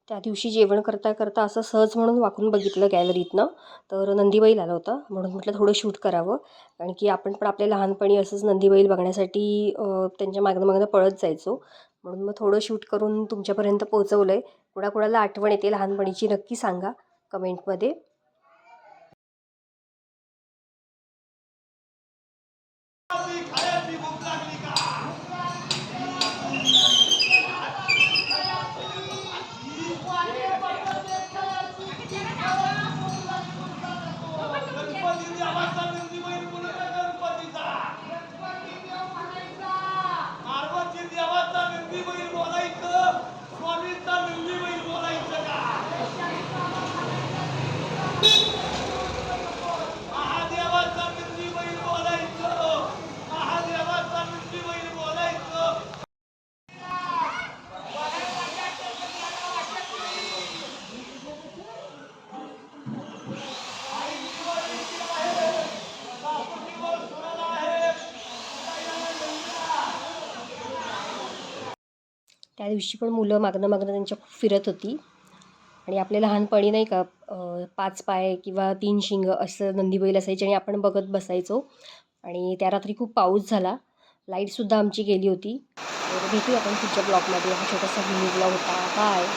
त्या दिवशी जेवण करता करता असं सहज म्हणून वाकून बघितलं गॅलरीतनं, तर नंदी बैल आला होता. म्हणून म्हटलं थोडं शूट करावं, कारण की आपण पण आपल्या लहानपणी असंच नंदी बैल बघण्यासाठी त्यांच्या मागणं मागणं पळत जायचो. म्हणून मग थोडं शूट करून तुमच्यापर्यंत पोहोचवलं आहे. कोणाकोणाला आठवण येते लहानपणीची नक्की सांगा कमेंटमध्ये. त्या दिवशी पण मुलं मागणं मागणं त्यांच्या खूप फिरत होती. आणि आपल्या लहानपणी नाही का 5 पाय किंवा 3 शिंग असं नंदी बैल असायचे आणि आपण बघत बसायचो. आणि त्या रात्री खूप पाऊस झाला, लाईटसुद्धा आमची गेली होती. तर भेटूया आपण पुढच्या ब्लॉगमध्ये. हा छोटासा व्हिडिओ ब्लॉग होता. बाय.